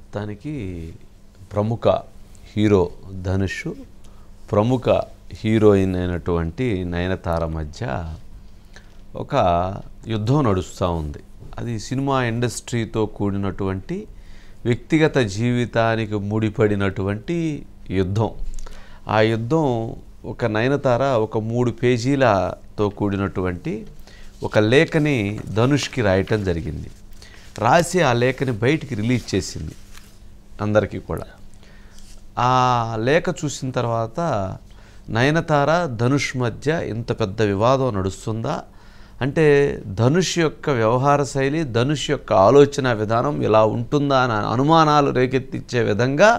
మొత్తానికి ప్రముఖ హీరో ధనుష్, ప్రముఖ హీరోయిన్ అయినటువంటి నయనతార మధ్య ఒక యుద్ధం నడుస్తూ ఉంది. అది సినిమా ఇండస్ట్రీతో కూడినటువంటి వ్యక్తిగత జీవితానికి ముడిపడినటువంటి యుద్ధం. ఆ యుద్ధం ఒక నయనతార ఒక 3 పేజీలతో కూడినటువంటి ఒక లేఖని ధనుష్కి రాయటం జరిగింది. రాసి ఆ లేఖని బయటికి రిలీజ్ చేసింది అందరికీ కూడా. ఆ లేఖ చూసిన తర్వాత నయనతార ధనుష్ మధ్య ఇంత పెద్ద వివాదం నడుస్తుందా అంటే, ధనుష్ యొక్క వ్యవహార శైలి, ధనుష్ యొక్క ఆలోచన విధానం ఇలా ఉంటుందా అని అనుమానాలు రేకెత్తించే విధంగా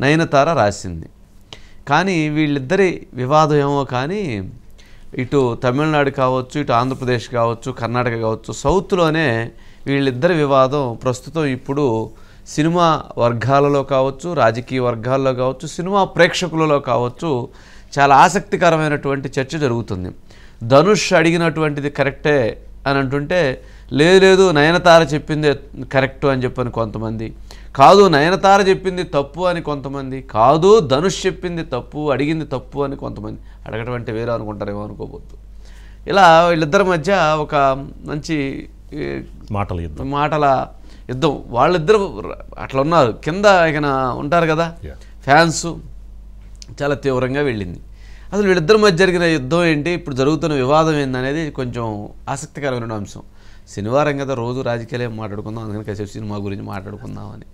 నయనతార రాసింది. కానీ వీళ్ళిద్దరి వివాదం ఏమో కానీ ఇటు తమిళనాడు కావచ్చు, ఇటు ఆంధ్రప్రదేశ్ కావచ్చు, కర్ణాటక కావచ్చు, సౌత్లోనే వీళ్ళిద్దరి వివాదం ప్రస్తుతం ఇప్పుడు సినిమా వర్గాలలో కావచ్చు, రాజకీయ వర్గాల్లో కావచ్చు, సినిమా ప్రేక్షకులలో కావచ్చు చాలా ఆసక్తికరమైనటువంటి చర్చ జరుగుతుంది. ధనుష్ అడిగినటువంటిది కరెక్టే అని అంటుంటే, లేదు నయనతార చెప్పింది కరెక్టు అని చెప్పని కొంతమంది, కాదు నయనతార చెప్పింది తప్పు అని కొంతమంది, కాదు ధనుష్ చెప్పింది తప్పు, అడిగింది తప్పు అని కొంతమంది. అడగటం అంటే వేరే అనుకుంటారేమో అనుకోవద్దు. ఇలా వీళ్ళిద్దరి మధ్య ఒక మంచి మాటల యుద్ధం. వాళ్ళిద్దరు అట్లా ఉన్నారు, కింద ఇక ఉంటారు కదా ఫ్యాన్స్, చాలా తీవ్రంగా వెళ్ళింది. అసలు వీళ్ళిద్దరి మధ్య జరిగిన యుద్ధం ఏంటి, ఇప్పుడు జరుగుతున్న వివాదం ఏందనేది కొంచెం ఆసక్తికరమైన అంశం. శనివారం కదా, రోజు రాజకీయాలు మాట్లాడుకుందాం, అందుకని కాసేపు సినిమా గురించి మాట్లాడుకుందామని.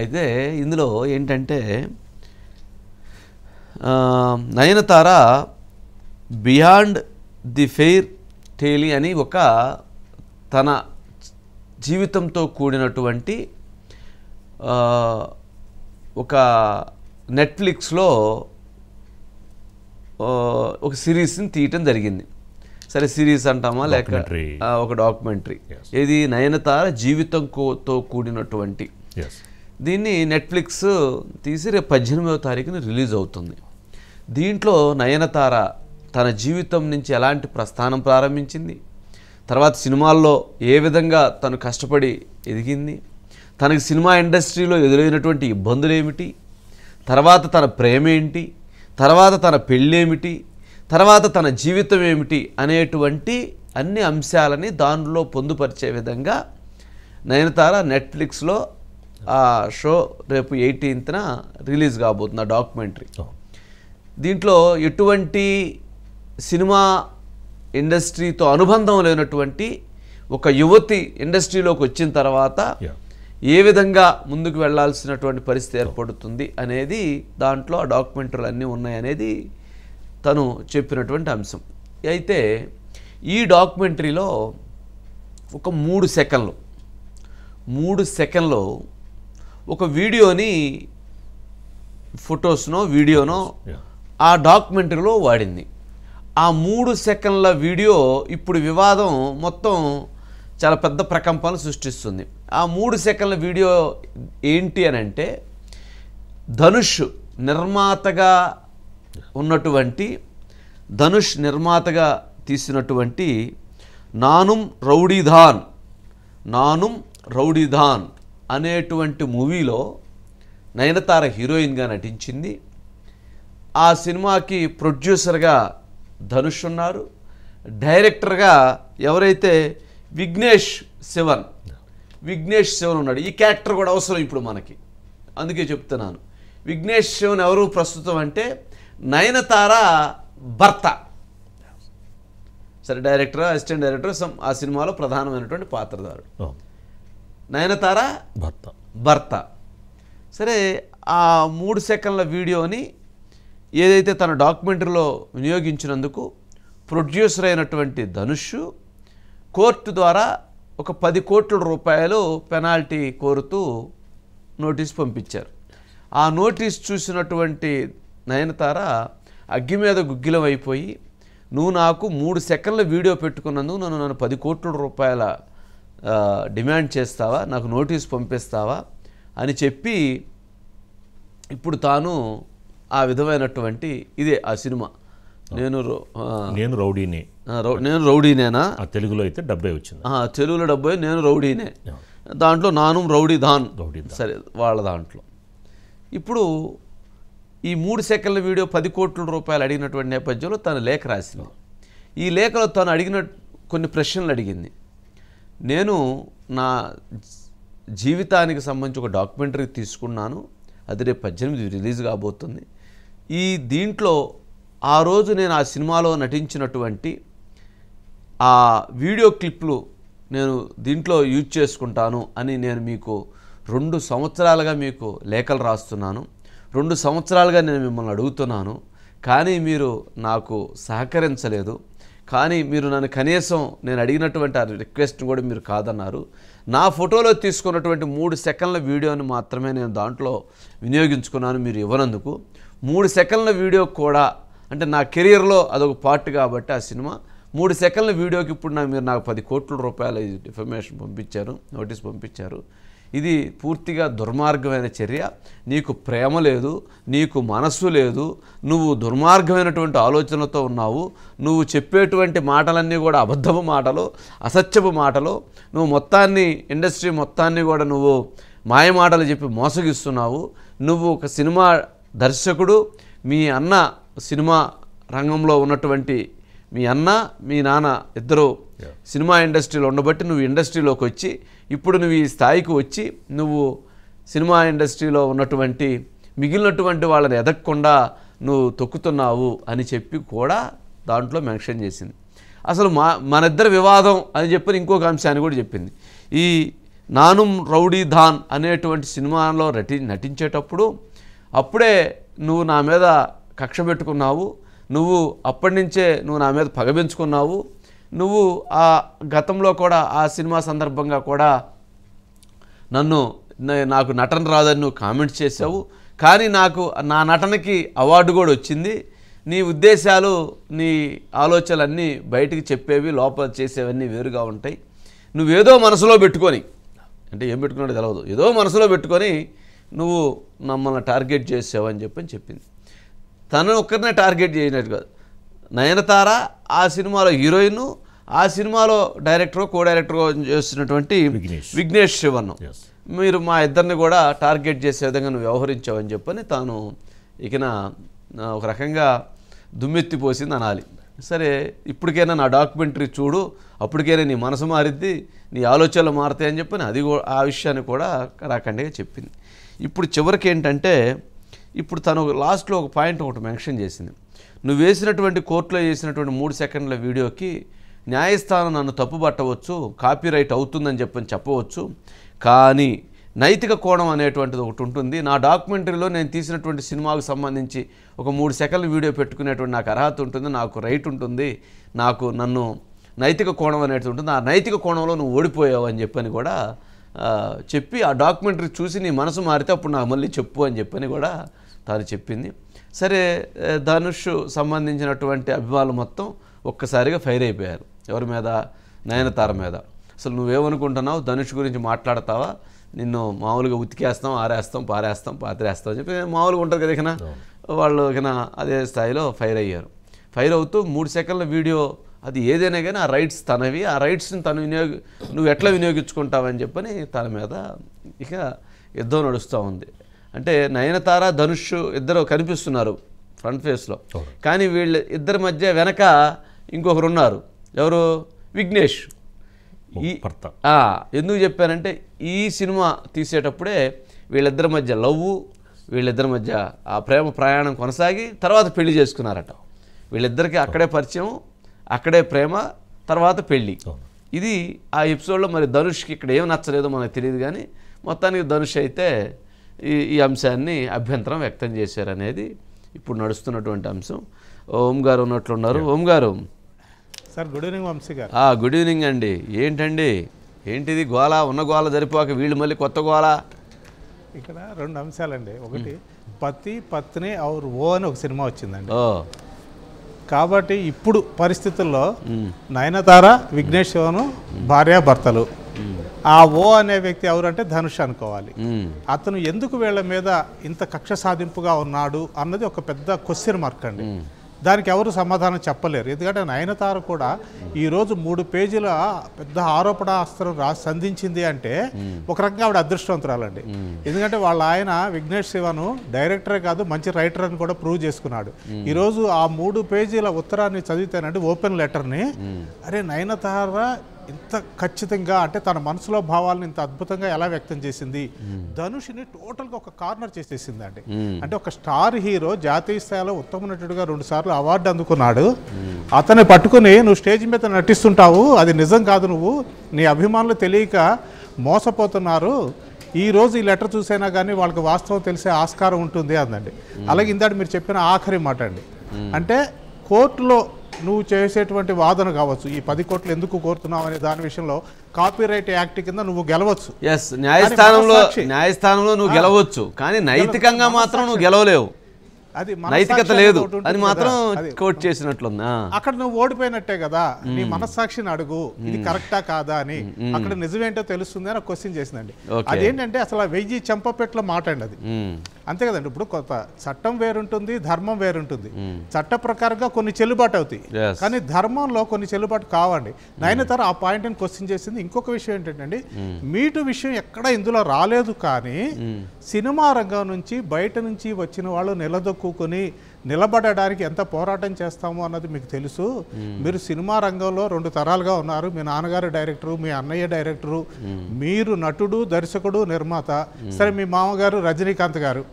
అయితే ఇందులో ఏంటంటే, నయనతార బియాండ్ ది ఫెయిర్ టేలీ అని ఒక తన జీవితంతో కూడినటువంటి ఒక నెట్ఫ్లిక్స్లో ఒక సిరీస్ని తీయటం జరిగింది. సరే సిరీస్ అంటామా లేక ఒక డాక్యుమెంటరీ. ఇది నయనతార జీవితంతో కూడినటువంటి దీన్ని నెట్ఫ్లిక్స్ తీసి రేపు 18వ తారీఖున రిలీజ్ అవుతుంది. దీంట్లో నయనతార తన జీవితం నుంచి ఎలాంటి ప్రస్థానం ప్రారంభించింది, తర్వాత సినిమాల్లో ఏ విధంగా తను కష్టపడి ఎదిగింది, తనకి సినిమా ఇండస్ట్రీలో ఎదురైనటువంటి ఇబ్బందులు ఏమిటి, తర్వాత తన ప్రేమ ఏంటి, తర్వాత తన పెళ్ళేమిటి, తర్వాత తన జీవితం ఏమిటి అనేటువంటి అన్ని అంశాలని దానిలో పొందుపరిచే విధంగా నయనతార నెట్ఫ్లిక్స్లో ఆ షో రేపు 18న రిలీజ్ కాబోతుంది, ఆ డాక్యుమెంటరీ. దీంట్లో ఎటువంటి సినిమా ఇండస్ట్రీతో అనుబంధం లేనటువంటి ఒక యువతి ఇండస్ట్రీలోకి వచ్చిన తర్వాత ఏ విధంగా ముందుకు వెళ్ళాల్సినటువంటి పరిస్థితి ఏర్పడుతుంది అనేది దాంట్లో ఆ డాక్యుమెంటరీలు అన్నీ ఉన్నాయనేది తను చెప్పినటువంటి అంశం. అయితే ఈ డాక్యుమెంటరీలో ఒక 3 సెకండ్లు ఒక వీడియోని, ఫొటోస్నో వీడియోనో ఆ డాక్యుమెంటరీలో వాడింది. ఆ 3 సెకండ్ల వీడియో ఇప్పుడు వివాదం మొత్తం చాలా పెద్ద ప్రకంపనలు సృష్టిస్తుంది. ఆ 3 సెకండ్ల వీడియో ఏంటి అని అంటే, ధనుష్ నిర్మాతగా తీసినటువంటి నానుమ్ రౌడీధాన్ అనేటువంటి మూవీలో నయనతార హీరోయిన్గా నటించింది. ఆ సినిమాకి ప్రొడ్యూసర్గా ధనుష్ ఉన్నారు. డైరెక్టర్గా ఎవరైతే విఘ్నేష్ శివన్ ఉన్నాడు. ఈ క్యారెక్టర్ కూడా అవసరం ఇప్పుడు మనకి, అందుకే చెప్తున్నాను. విఘ్నేష్ శివన్ ఎవరు ప్రస్తుతం అంటే నయనతార భర్త. సరే డైరెక్టర్, అసిస్టెంట్ డైరెక్టర్, ఆ సినిమాలో ప్రధానమైనటువంటి పాత్రధారుడు నయనతార భర్త. సరే ఆ 3 సెకండ్ల వీడియోని ఏదైతే తన డాక్యుమెంటరీలో వినియోగించినందుకు ప్రొడ్యూసర్ అయినటువంటి ధనుష్ కోర్టు ద్వారా ఒక 10 కోట్ల రూపాయలు పెనాల్టీ కోరుతూ నోటీస్ పంపించారు. ఆ నోటీస్ చూసినటువంటి నయనతార అగ్గి మీద గుగ్గిలం అయిపోయి, నువ్వు నాకు 3 సెకండ్ల వీడియో పెట్టుకున్నందుకు నన్ను 10 కోట్ల రూపాయల డిమాండ్ చేస్తావా, నాకు నోటీస్ పంపిస్తావా అని చెప్పి ఇప్పుడు తాను ఆ విధమైనటువంటి ఇదే ఆ సినిమా నేను రౌడీనేనా, తెలుగులో అయితే 70 వచ్చింది, తెలుగులో 70, నేను రౌడీనే, దాంట్లో నాను రౌడీ ధాన్ సరే వాళ్ళ దాంట్లో. ఇప్పుడు ఈ 3 సెకండ్ల వీడియో 10 కోట్ల రూపాయలు అడిగినటువంటి నేపథ్యంలో తను లేఖ రాసింది. ఈ లేఖలో తను అడిగిన కొన్ని ప్రశ్నలు అడిగింది. నేను నా జీవితానికి సంబంధించి ఒక డాక్యుమెంటరీ తీసుకున్నాను, అది రేపు 18 రిలీజ్ కాబోతుంది. దీంట్లో ఆ రోజు నేను ఆ సినిమాలో నటించినటువంటి ఆ వీడియో క్లిప్లు నేను దీంట్లో యూజ్ చేసుకుంటాను అని నేను మీకు 2 సంవత్సరాలుగా మీకు లేఖలు రాస్తున్నాను. 2 సంవత్సరాలుగా నేను మిమ్మల్ని అడుగుతున్నాను, కానీ మీరు నాకు సహకరించలేదు. కానీ మీరు నన్ను కనీసం నేను అడిగినటువంటి ఆ రిక్వెస్ట్ని కూడా మీరు కాదన్నారు. నా ఫోటోలో తీసుకున్నటువంటి 3 సెకండ్ల వీడియోని మాత్రమే నేను దాంట్లో వినియోగించుకున్నాను మీరు ఇవ్వనందుకు. 3 సెకండ్ల వీడియో కూడా అంటే నా కెరియర్లో అదొక పార్ట్ కాబట్టి ఆ సినిమా 3 సెకండ్ల వీడియోకి ఇప్పుడు మీరు నాకు 10 కోట్ల రూపాయల ఇన్ఫర్మేషన్ పంపించారు, నోటీస్ పంపించారు. ఇది పూర్తిగా దుర్మార్గమైన చర్య. నీకు ప్రేమ లేదు, నీకు మనస్సు లేదు, నువ్వు దుర్మార్గమైనటువంటి ఆలోచనలతో ఉన్నావు. నువ్వు చెప్పేటువంటి మాటలన్నీ కూడా అబద్ధపు మాటలు, అసత్యపు మాటలు. నువ్వు మొత్తాన్ని ఇండస్ట్రీ మొత్తాన్ని కూడా నువ్వు మాయమాటలు చెప్పి మోసగిస్తున్నావు. నువ్వు ఒక సినిమా దర్శకుడు, మీ అన్న సినిమా రంగంలో ఉన్నటువంటి మీ అన్న మీ నాన్న ఇద్దరు సినిమా ఇండస్ట్రీలో ఉండబట్టి నువ్వు ఇండస్ట్రీలోకి వచ్చి ఇప్పుడు నువ్వు ఈ స్థాయికి వచ్చి నువ్వు సినిమా ఇండస్ట్రీలో ఉన్నటువంటి మిగిలినటువంటి వాళ్ళని ఎదగకుండా నువ్వు తొక్కుతున్నావు అని చెప్పి కూడా దాంట్లో మెన్షన్ చేసింది. అసలు మన ఇద్దరి వివాదం అని చెప్పి ఇంకొక అంశాన్ని కూడా చెప్పింది. ఈ నాను రౌడీ ధాన్ అనేటువంటి సినిమాలో నటించేటప్పుడు అప్పుడే నువ్వు నా మీద కక్ష పెట్టుకున్నావు, నువ్వు అప్పటి నుంచే నువ్వు నా మీద పగబెంచుకున్నావు. నువ్వు ఆ గతంలో కూడా ఆ సినిమా సందర్భంగా కూడా నాకు నటన రాదని నువ్వు కామెంట్స్ చేసావు. కానీ నాకు నా నటనకి అవార్డు కూడా వచ్చింది. నీ ఉద్దేశాలు నీ ఆలోచనలన్నీ బయటికి చెప్పేవి, లోపల చేసేవన్నీ వేరుగా ఉంటాయి. నువ్వేదో మనసులో పెట్టుకొని, అంటే ఏం పెట్టుకున్నాడో తెలియదు, ఏదో మనసులో పెట్టుకొని నువ్వు మమ్మల్ని టార్గెట్ చేసావు అని చెప్పింది. తనను ఒక్కరినే టార్గెట్ చేయనట్టు కాదు, నయనతార ఆ సినిమాలో హీరోయిన్, ఆ సినిమాలో డైరెక్టర్ కో డైరెక్టర్గా చేస్తున్నటువంటి విఘ్నేష్ శివన్, మీరు మా ఇద్దరిని కూడా టార్గెట్ చేసే విధంగా నువ్వు వ్యవహరించావని చెప్పని తాను ఇకన ఒక రకంగా దుమ్మెత్తిపోసింది అనాలి. సరే ఇప్పటికైనా నా డాక్యుమెంటరీ చూడు, అప్పటికైనా నీ మనసు మారిద్ది, నీ ఆలోచనలు మారుతాయని చెప్పని అది ఆ విషయాన్ని కూడా కరాఖండిగా చెప్పింది. ఇప్పుడు చివరికి ఏంటంటే ఇప్పుడు తను లాస్ట్లో ఒక పాయింట్ ఒకటి మెన్షన్ చేసింది. నువ్వు వేసినటువంటి కోర్టులో చేసినటువంటి 3 సెకండ్ల వీడియోకి న్యాయస్థానం నన్ను తప్పుపట్టవచ్చు, కాపీరైట్ అవుతుందని చెప్పవచ్చు, కానీ నైతిక కోణం అనేటువంటిది ఒకటి ఉంటుంది. నా డాక్యుమెంటరీలో నేను తీసినటువంటి సినిమాకు సంబంధించి ఒక 3 సెకండ్ల వీడియో పెట్టుకునేటువంటి నాకు అర్హత ఉంటుంది, నాకు రైట్ ఉంటుంది, నన్ను నైతిక కోణం అనేది ఉంటుంది. ఆ నైతిక కోణంలో నువ్వు ఓడిపోయావు అని చెప్పని కూడా చెప్పి ఆ డాక్యుమెంటరీ చూసి నీ మనసు మారితే అప్పుడు నాకు మళ్ళీ చెప్పు అని చెప్పని కూడా తాను చెప్పింది. సరే ధనుష్ సంబంధించినటువంటి అభిమానులు మొత్తం ఒక్కసారిగా ఫైర్ అయిపోయారు. ఎవరి మీద? నయనతార మీద. అసలు నువ్వేమనుకుంటున్నావు, ధనుష్ గురించి మాట్లాడతావా, నిన్ను మామూలుగా ఉతికేస్తాం, ఆరేస్తాం, పాతిరేస్తాం అని చెప్పి మామూలుగా ఉంటుంది కదా. ఇకన వాళ్ళు ఇకన అదే స్థాయిలో ఫైర్ అయ్యారు. ఫైర్ అవుతూ 3 సెకండ్ల వీడియో అది ఏదైనా కానీ ఆ రైట్స్ తనవి, ఆ రైట్స్ని నువ్వు ఎట్లా వినియోగించుకుంటావని చెప్పని తన మీద ఇక యుద్ధం నడుస్తూ ఉంది. అంటే నయనతార ధనుష్ ఇద్దరు కనిపిస్తున్నారు ఫ్రంట్ ఫేస్లో, కానీ వీళ్ళ ఇద్దరి మధ్య వెనక ఇంకొకరు ఉన్నారు. ఎవరు? విఘ్నేష్. ఎందుకు చెప్పానంటే ఈ సినిమా తీసేటప్పుడే వీళ్ళిద్దరి మధ్య వీళ్ళిద్దరి మధ్య ఆ ప్రేమ ప్రయాణం కొనసాగి తర్వాత పెళ్లి చేసుకున్నారట. వీళ్ళిద్దరికీ అక్కడే పరిచయం, అక్కడే ప్రేమ, తర్వాత పెళ్ళి. ఇది ఆ ఎపిసోడ్లో మరి ధనుష్కి ఇక్కడ ఏం నచ్చలేదో మనకు తెలియదు, కానీ మొత్తానికి ధనుష్ అయితే ఈ అంశాన్ని అభ్యంతరం వ్యక్తం చేశారనేది ఇప్పుడు నడుస్తున్నటువంటి అంశం. ఓం గారు ఉన్నట్లున్నారు. ఓం గారు. సార్ గుడ్ ఈవినింగ్ వంశీ గారు. గుడ్ ఈవినింగ్ అండి. ఏంటిది గోళ? ఉన్న గోళ సరిపోక వీళ్ళు మళ్ళీ కొత్త గోళ. ఇక్కడ 2 అంశాలండి. ఒకటి పతి పత్ని ఔర్ ఓ అని ఒక సినిమా వచ్చిందండి. కాబట్టి ఇప్పుడు పరిస్థితుల్లో నయనతార విఘ్నేష్ శివను భార్యాభర్తలు. ఆ ఓ అనే వ్యక్తి ఎవరంటే ధనుష్ అనుకోవాలి. అతను ఎందుకు వీళ్ళ మీద ఇంత కక్ష సాధింపుగా ఉన్నాడు అన్నది ఒక పెద్ద క్వశ్చన్ మార్క్ అండి. దానికి ఎవరు సమాధానం చెప్పలేరు. ఎందుకంటే నయనతార కూడా ఈరోజు 3 పేజీల పెద్ద ఆరోపణాస్త్రం సంధించింది అంటే ఒక రకంగా ఆవిడ అదృష్టవంతురాలండి. ఎందుకంటే వాళ్ళ ఆయన విఘ్నేష్ శివను డైరెక్టరే కాదు మంచి రైటర్ అని కూడా ప్రూవ్ చేసుకున్నాడు. ఈరోజు ఆ 3 పేజీల ఉత్తరాన్ని చదివితేనండి, ఓపెన్ లెటర్ని, అరే నయనతార ఇంత ఖచ్చితంగా అంటే తన మనసులో భావాలను ఇంత అద్భుతంగా ఎలా వ్యక్తం చేసింది, ధనుష్ని టోటల్గా ఒక కార్నర్ చేసేసింది అండి. అంటే ఒక స్టార్ హీరో జాతీయ స్థాయిలో ఉత్తమ నటుడిగా 2 సార్లు అవార్డు అందుకున్నాడు. అతన్ని పట్టుకుని నువ్వు స్టేజ్ మీద నటిస్తుంటావు, అది నిజం కాదు, నువ్వు నీ అభిమానులు తెలియక మోసపోతున్నారు, ఈ రోజు ఈ లెటర్ చూసైనా కానీ వాళ్ళకి వాస్తవం తెలిసే ఆస్కారం ఉంటుంది అందండి. అలాగే ఇందాక మీరు చెప్పిన ఆఖరి మాట అండి, అంటే కోర్టులో నువ్వు చేసేటువంటి వాదన కావచ్చు, ఈ 10 కోట్లు ఎందుకు కోరుతున్నావు అనే దాని విషయంలో కాపీరైట్ యాక్ట్ కింద నువ్వు గెలవచ్చు. న్యాయస్థానంలో నువ్వు గెలవచ్చు, కానీ నైతికంగా మాత్రం నువ్వు గెలవలేవు, అది నైతికత లేదు అని మాత్రం కోర్టు చేసినట్లుంది. అక్కడ నువ్వు ఓడిపోయినట్టే కదా, నీ మనస్సాక్షిని అడుగు ఇది కరెక్టా కాదా అని, అక్కడ నిజమేంటో తెలుస్తుంది అని క్వశ్చన్ చేసిందండి. అదేంటంటే అసలు 1000 చెంపపెట్ల మాట అండి అది, అంతే కదండి. ఇప్పుడు కొత్త చట్టం వేరుంటుంది, ధర్మం వేరుంటుంది. చట్ట ప్రకారంగా కొన్ని చెల్లుబాటు అవుతాయి, కానీ ధర్మంలో కొన్ని చెల్లుబాటు కావండి. నయనతార ఆ పాయింట్ని క్వశ్చన్ చేసింది. ఇంకొక విషయం ఏంటంటే మీటు విషయం ఎక్కడ ఇందులో రాలేదు, కానీ సినిమా రంగం నుంచి బయట నుంచి వచ్చిన వాళ్ళు నిలదొక్కుని నిలబడడానికి ఎంత పోరాటం చేస్తాము అన్నది మీకు తెలుసు. మీరు సినిమా రంగంలో 2 తరాలుగా ఉన్నారు, మీ నాన్నగారు డైరెక్టరు, మీ అన్నయ్య డైరెక్టరు, మీరు నటుడు, దర్శకుడు, నిర్మాత. సరే మీ మామగారు రజనీకాంత్ గారు,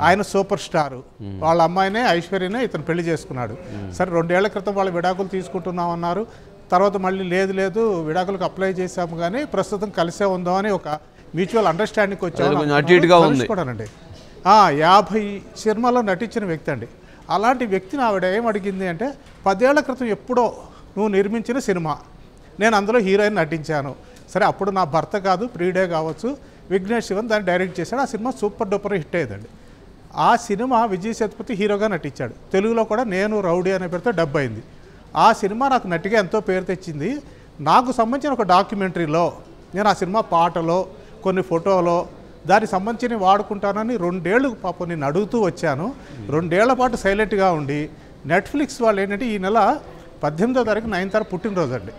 ఆయన సూపర్ స్టారు, వాళ్ళ అమ్మాయినే ఐశ్వర్యనే ఇతను పెళ్లి చేసుకున్నాడు. సరే 2 ఏళ్ల క్రితం వాళ్ళు విడాకులు తీసుకుంటున్నామన్నారు, తర్వాత మళ్ళీ లేదు విడాకులకు అప్లై చేశాము కానీ ప్రస్తుతం కలిసే ఉందామని ఒక మ్యూచువల్ అండర్స్టాండింగ్ వచ్చానండి. 50 సినిమాలో నటించిన వ్యక్తి అండి. అలాంటి వ్యక్తిని ఆవిడ ఏమడిగింది అంటే 10 ఏళ్ల క్రితం ఎప్పుడో నువ్వు నిర్మించిన సినిమా, నేను అందులో హీరోయిన్ నటించాను. సరే అప్పుడు నా భర్త కాదు, ప్రియుడే కావచ్చు, విఘ్నేష్ శివన్ దాన్ని డైరెక్ట్ చేశాడు. ఆ సినిమా సూపర్ డూపర్ హిట్ అయ్యిందండి. ఆ సినిమా విజయ్ సేతుపతి హీరోగా నటించాడు. తెలుగులో కూడా నేను రౌడీ అనే పేరుతో డబ్ అయింది. ఆ సినిమా నాకు నటిగా ఎంతో పేరు తెచ్చింది. నాకు సంబంధించిన ఒక డాక్యుమెంటరీలో నేను ఆ సినిమా పాటలో కొన్ని ఫోటోలో దానికి సంబంధించి వాడుకుంటానని 2 ఏళ్ళు పాపం నేను అడుగుతూ వచ్చాను. 2 ఏళ్ల పాటు సైలెంట్గా ఉండి నెట్ఫ్లిక్స్ వాళ్ళు ఏంటంటే ఈ నెల 18వ తారీఖు నయనతార పుట్టినరోజు అండి,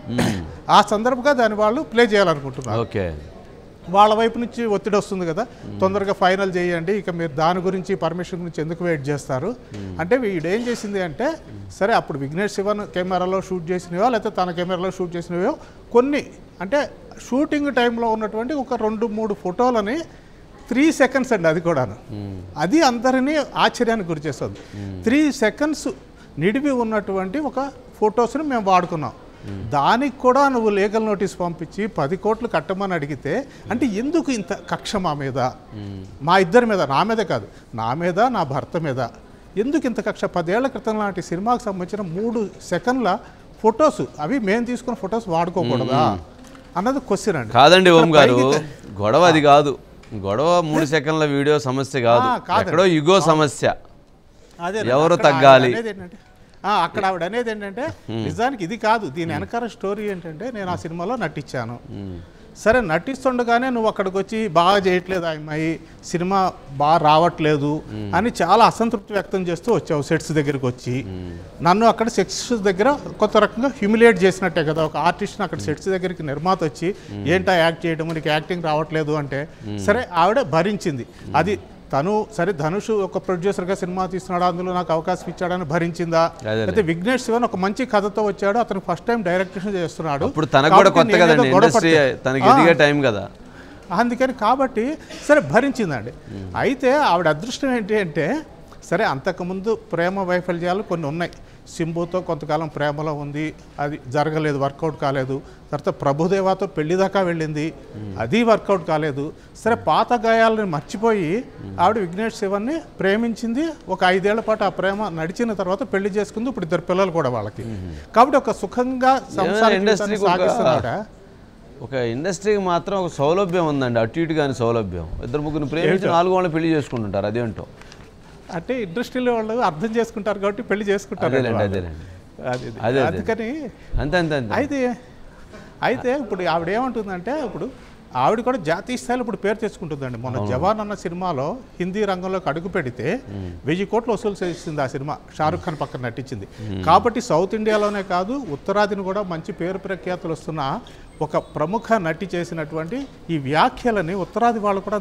ఆ సందర్భంగా దాన్ని వాళ్ళు ప్లే చేయాలనుకుంటున్నారు. వాళ్ళ వైపు నుంచి ఒత్తిడి వస్తుంది కదా, తొందరగా ఫైనల్ చేయండి, ఇక మీరు దాని గురించి పర్మిషన్ గురించి ఎందుకు వెయిట్ చేస్తారు అంటే, వీడు ఏం చేసింది అంటే, సరే అప్పుడు విఘ్నేష్ శివన్ కెమెరాలో షూట్ చేసినవో లేకపోతే తన కెమెరాలో షూట్ చేసినవో కొన్ని అంటే షూటింగ్ టైంలో ఉన్నటువంటి ఒక 2-3 ఫోటోలని 3 సెకండ్స్ అండి, అది కూడాను, అది అందరినీ ఆశ్చర్యానికి గురి చేస్తుంది. 3 సెకండ్స్ నిడివి ఉన్నటువంటి ఒక ఫొటోస్ని మేము వాడుకున్నాం. దానికి కూడా నువ్వు లీగల్ నోటీస్ పంపించి 10 కోట్లు కట్టమని అడిగితే, అంటే ఎందుకు ఇంత కక్ష మా మీద, మా ఇద్దరి మీద, నా మీదే కాదు, నా మీద నా భర్త మీద ఎందుకు ఇంత కక్ష? 10 ఏళ్ల క్రితం లాంటి సినిమాకు సంబంధించిన 3 సెకండ్ల ఫొటోస్, అవి మేము తీసుకున్న ఫొటోస్ వాడుకోకూడదా అన్నది క్వశ్చన్ అండి. కాదండి ఓం గారు, గొడవ అది కాదు, గొడవ 3 సెకండ్ల వీడియో సమస్య కాదు, ఎక్కడో యుగో సమస్య, ఎవరు తగ్గాలి అక్కడ ఆవిడ అనేది ఏంటంటే, నిజానికి ఇది కాదు, దీని వెనకాల స్టోరీ ఏంటంటే, నేను ఆ సినిమాలో నటించాను. సరే నటిస్తుండగానే నువ్వు అక్కడికి వచ్చి బాగా చేయట్లేదు ఆ అమ్మాయి, సినిమా బాగా రావట్లేదు అని చాలా అసంతృప్తి వ్యక్తం చేస్తూ వచ్చావు సెట్స్ దగ్గరికి వచ్చి. నన్ను అక్కడ సెట్స్ దగ్గర కొత్త రకంగా హ్యూమిలియేట్ చేసినట్టే కదా, ఒక ఆర్టిస్ట్ని అక్కడ సెట్స్ దగ్గరికి నిర్మాత వచ్చి ఏంటా యాక్ట్ చేయడం, నీకు యాక్టింగ్ రావట్లేదు అంటే, సరే ఆవిడ భరించింది. అది తను సరే ధనుష్ ఒక ప్రొడ్యూసర్గా సినిమా తీస్తున్నాడు, అందులో నాకు అవకాశం ఇచ్చాడని భరించిందా, అయితే విఘ్నేష్ శివన్ ఒక మంచి కథతో వచ్చాడు, అతను ఫస్ట్ టైం డైరెక్షన్ చేస్తున్నాడు, అందుకని కాబట్టి సరే భరించిందండి. అయితే ఆవిడ అదృష్టం ఏంటి అంటే, సరే అంతకుముందు ప్రేమ వైఫల్యాలు కొన్ని ఉన్నాయి. సింబుతో కొంతకాలం ప్రేమలో ఉంది, అది జరగలేదు, వర్కౌట్ కాలేదు. తర్వాత ప్రభుదేవాతో పెళ్లి దాకా వెళ్ళింది, అది వర్కౌట్ కాలేదు. సరే పాత గాయాలని మర్చిపోయి ఆవిడ విఘ్నేష్ శివన్ని ప్రేమించింది. ఒక 5 ఏళ్ల పాటు ఆ ప్రేమ నడిచిన తర్వాత పెళ్లి చేసుకుంది. ఇప్పుడు 2 పిల్లలు కూడా వాళ్ళకి. కాబట్టి ఒక సుఖంగా సంసారాన్ని సాగిస్తున్నాడ. ఒక ఇండస్ట్రీకి మాత్రం ఒక సౌలభ్యం ఉందండి, అటు ఇటు కానీ సౌలభ్యం. 2-3 ప్రేమించి 4 వాళ్ళు పెళ్లి చేసుకుంటుంటారు, అదేంటో అంటే ఇండస్ట్రీలో వాళ్ళు అర్థం చేసుకుంటారు కాబట్టి పెళ్లి చేసుకుంటారు. అందుకని అయితే ఇప్పుడు ఆవిడ ఏమంటుందంటే, ఇప్పుడు ఆవిడ కూడా జాతీయ స్థాయిలో ఇప్పుడు పేరు తెచ్చుకుంటుందండి. మొన్న జవాన్ అన్న సినిమాలో హిందీ రంగంలోకి అడుగు పెడితే 1000 కోట్లు వసూలు చేసింది ఆ సినిమా, షారుఖ్ ఖాన్ పక్కన నటించింది. కాబట్టి సౌత్ ఇండియాలోనే కాదు ఉత్తరాదిని కూడా మంచి పేరు ప్రఖ్యాతులు వస్తున్న ఒక ప్రముఖ నటి చేసినటువంటి ఈ వ్యాఖ్యలని ఉత్తరాది వాళ్ళు కూడా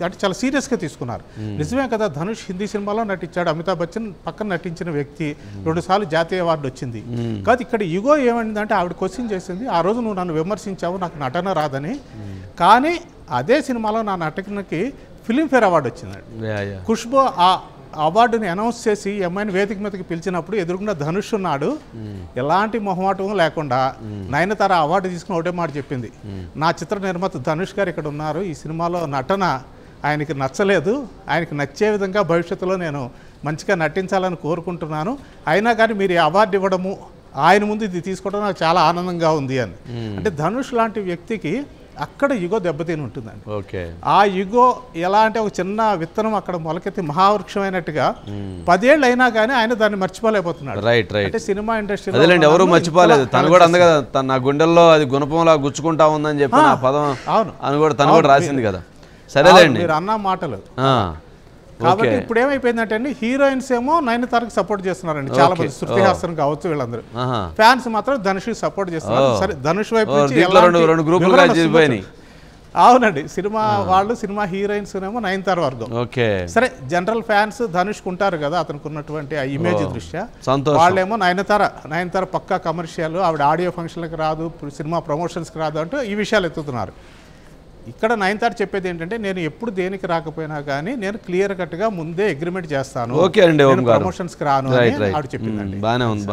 అంటే చాలా సీరియస్గా తీసుకున్నారు. నిజమే కదా, ధనుష్ హిందీ సినిమాలో నటించాడు, అమితాబ్ బచ్చన్ పక్కన నటించిన వ్యక్తి, 2 సార్లు జాతీయ అవార్డు వచ్చింది. కాదు ఇక్కడ ఇగో ఏమైందంటే ఆవిడ క్వశ్చన్ చేసింది, ఆ రోజు నువ్వు నన్ను విమర్శించావు, నాకు నటన రాదని, కానీ అదే సినిమాలో నా నటనకి ఫిలింఫేర్ అవార్డు వచ్చిందండి. ఖుష్బూ ఆ అవార్డుని అనౌన్స్ చేసి అమ్మాయిని వేదిక మీదకి పిలిచినప్పుడు ఎదురుకుండా ధనుష్ ఉన్నాడు. ఎలాంటి మొహమాటం లేకుండా నయనతార అవార్డు తీసుకుని ఒకటే మాట చెప్పింది, నా చిత్ర నిర్మాత ధనుష్ గారు ఇక్కడ ఉన్నారు, ఈ సినిమాలో నటన ఆయనకి నచ్చలేదు, ఆయనకి నచ్చే విధంగా భవిష్యత్తులో నేను మంచిగా నటించాలని కోరుకుంటున్నాను, అయినా కానీ మీరు ఈ అవార్డు ఇవ్వడము ఆయన ముందు ఇది తీసుకోవడం నాకు చాలా ఆనందంగా ఉంది అని. అంటే ధనుష్ లాంటి వ్యక్తికి అక్కడ యుగో దెబ్బతిని ఉంటుందండి. ఆ యుగో ఎలా అంటే ఒక చిన్న విత్తనం అక్కడ మొలకెత్తి మహావృక్షమైనట్టుగా 10 ఏళ్ళు అయినా కానీ ఆయన దాన్ని మర్చిపోలేకపోతున్నాడు. అంటే సినిమా ఇండస్ట్రీ ఎవరు మర్చిపోలేదు, తను కూడా అంది కదా, నా గుండెల్లో అది గుణపంలా గుచ్చుకుంటా ఉందని చెప్పి నా పదం అని కూడా తను కూడా రాసింది కదా. సరేలేండి, మీరు అన్న మాటలు. కాబట్టి ఇప్పుడు ఏమైపోయిందంటే అండి, హీరోయిన్స్ ఏమో నయనతారకు సపోర్ట్ చేస్తున్నారండి చాలా మంది, శృతి హాసన్ కావచ్చు, వీళ్ళందరూ ఫ్యాన్స్ మాత్రం ధనుష్ సపోర్ట్ చేస్తున్నారు. సరే ధనుష్ వైపు నుంచి అవునండి, సినిమా వాళ్ళు సినిమా హీరోయిన్స్ ఏమో నయనతార వర్గం. సరే జనరల్ ఫ్యాన్స్ ధనుష్ ఉంటారు కదా, అతనికి ఉన్నటువంటి ఆ ఇమేజ్ దృష్ట్యా వాళ్ళేమో నయనతార పక్కా కమర్షియల్, ఆవిడ ఆడియో ఫంక్షన్లకు రాదు, సినిమా ప్రమోషన్స్కి రాదు అంటూ ఈ విషయాలు ఎత్తుతున్నారు. ఇక్కడ నయనతార చెప్పేది ఏంటంటే, నేను ఎప్పుడు దేనికి రాకపోయినా కానీ నేను క్లియర్ కట్గా ముందే అగ్రిమెంట్ చేస్తాను, ప్రమోషన్స్కి రాను అని ఆవిడ చెప్పిందండి. బాగానే ఉంది.